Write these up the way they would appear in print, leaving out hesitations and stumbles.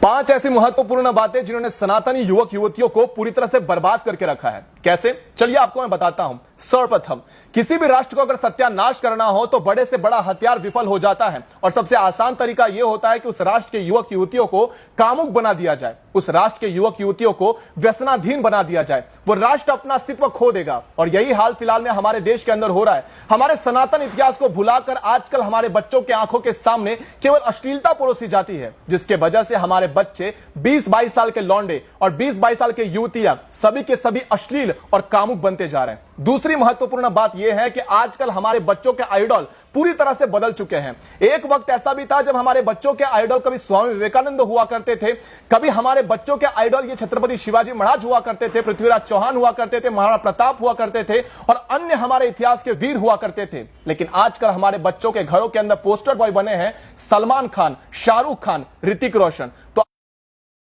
5 ऐसी महत्वपूर्ण बातें जिन्होंने सनातनी युवक युवतियों को पूरी तरह से बर्बाद करके रखा है। कैसे? चलिए आपको मैं बताता हूं। सर्वप्रथम, किसी भी राष्ट्र को अगर सत्यानाश करना हो तो बड़े से बड़ा हथियार विफल हो जाता है और सबसे आसान तरीका यह होता है कि उस राष्ट्र के युवक युवतियों को कामुक बना दिया जाए, उस राष्ट्र के युवक युवतियों को व्यसनाधीन बना दिया जाए। वो राष्ट्र अपना अस्तित्व खो देगा और यही हाल फिलहाल में हमारे देश के अंदर हो रहा है। हमारे सनातन इतिहास को भुलाकर आजकल हमारे बच्चों के आंखों के सामने केवल अश्लीलता परोसी जाती है, जिसके वजह से हमारे बच्चे 20-22 साल के लौंडे और 20-22 साल के युवतियां सभी के सभी अश्लील और कामुक बनते जा रहे हैं। दूसरी महत्वपूर्ण बात यह है कि आजकल हमारे बच्चों के आइडल पूरी तरह से बदल चुके हैं। एक वक्त ऐसा भी था जब हमारे बच्चों के आइडल कभी स्वामी विवेकानंद हुआ करते थे, कभी हमारे बच्चों के आइडल ये छत्रपति शिवाजी महाराज हुआ करते थे, पृथ्वीराज चौहान हुआ करते थे, महाराणा प्रताप हुआ करते थे और अन्य हमारे इतिहास के वीर हुआ करते थे। लेकिन आजकल हमारे बच्चों के घरों के अंदर पोस्टर बॉय बने हैं सलमान खान, शाहरुख खान, ऋतिक रोशन। तो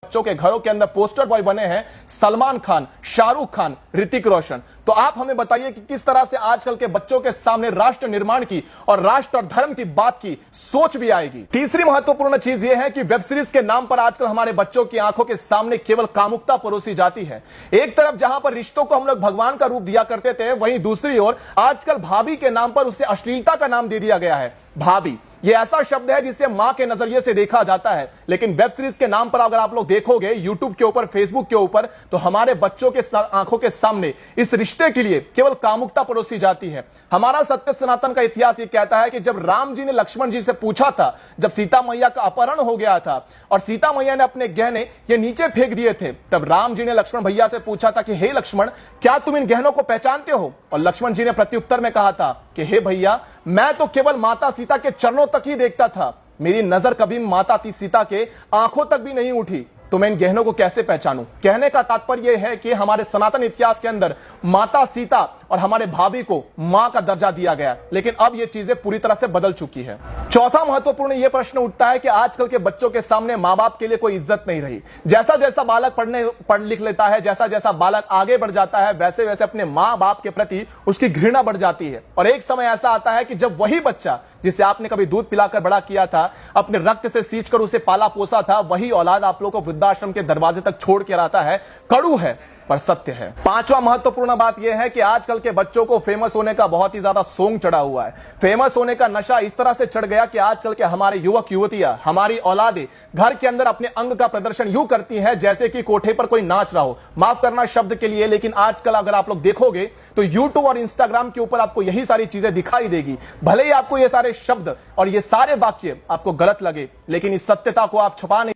बच्चों के घरों के अंदर पोस्टर बॉय बने हैं सलमान खान, शाहरुख खान, ऋतिक रोशन। तो आप हमें बताइए कि किस तरह से आजकल के बच्चों के सामने राष्ट्र निर्माण की और राष्ट्र और धर्म की बात की सोच भी आएगी। तीसरी महत्वपूर्ण चीज यह है कि वेब सीरीज के नाम पर आजकल हमारे बच्चों की आंखों के सामने केवल कामुकता परोसी जाती है। एक तरफ जहां पर रिश्तों को हम लोग भगवान का रूप दिया करते थे, वहीं दूसरी ओर आजकल भाभी के नाम पर उसे अश्लीलता का नाम दे दिया गया है। भाभी ये ऐसा शब्द है जिसे मां के नजरिए से देखा जाता है, लेकिन वेब सीरीज के नाम पर अगर आप लोग देखोगे यूट्यूब के ऊपर, फेसबुक के ऊपर, तो हमारे बच्चों के आंखों के सामने इस रिश्ते के लिए केवल कामुकता परोसी जाती है। हमारा सत्य सनातन का इतिहास ये कहता है कि जब राम जी ने लक्ष्मण जी से पूछा था, जब सीता मैया का अपहरण हो गया था और सीता मैया ने अपने गहने ये नीचे फेंक दिए थे, तब राम जी ने लक्ष्मण भैया से पूछा था कि हे लक्ष्मण, क्या तुम इन गहनों को पहचानते हो? और लक्ष्मण जी ने प्रत्युत्तर में कहा था कि हे भैया, मैं तो केवल माता सीता के चरणों तक ही देखता था, मेरी नजर कभी माता सीता के आंखों तक भी नहीं उठी, तो मैं इन गहनों को कैसे पहचानूं? कहने का तात्पर्य यह है कि हमारे सनातन इतिहास के अंदर माता सीता और हमारे भाभी को मां का दर्जा दिया गया, लेकिन अब ये चीजें पूरी तरह से बदल चुकी है। चौथा महत्वपूर्ण यह प्रश्न उठता है कि आजकल के बच्चों के सामने मां बाप के लिए कोई इज्जत नहीं रही। जैसा जैसा बालक पढ़ लिख लेता है, जैसा जैसा बालक आगे बढ़ जाता है, वैसे वैसे अपने मां बाप के प्रति उसकी घृणा बढ़ जाती है और एक समय ऐसा आता है कि जब वही बच्चा जिसे आपने कभी दूध पिलाकर बड़ा किया था, अपने रक्त से सींचकर उसे पाला पोसा था, वही औलाद आप लोगों को वृद्धाश्रम के दरवाजे तक छोड़ के आता है। कड़ू है पर सत्य है। पांचवा महत्वपूर्ण बात यह है कि आजकल के बच्चों को फेमस होने का बहुत ही ज्यादा सोंग चढ़ा हुआ है। फेमस होने का नशा इस तरह से चढ़ गया कि आजकल के हमारे युवक युवतियां, हमारी औलादें घर के अंदर अपने अंग का प्रदर्शन यूं करती हैं जैसे कि कोठे पर कोई नाच रहा हो। माफ करना शब्द के लिए, लेकिन आजकल अगर आप लोग देखोगे तो यूट्यूब और इंस्टाग्राम के ऊपर आपको यही सारी चीजें दिखाई देगी। भले ही आपको ये सारे शब्द और ये सारे वाक्य आपको गलत लगे, लेकिन इस सत्यता को आप छुपा नहीं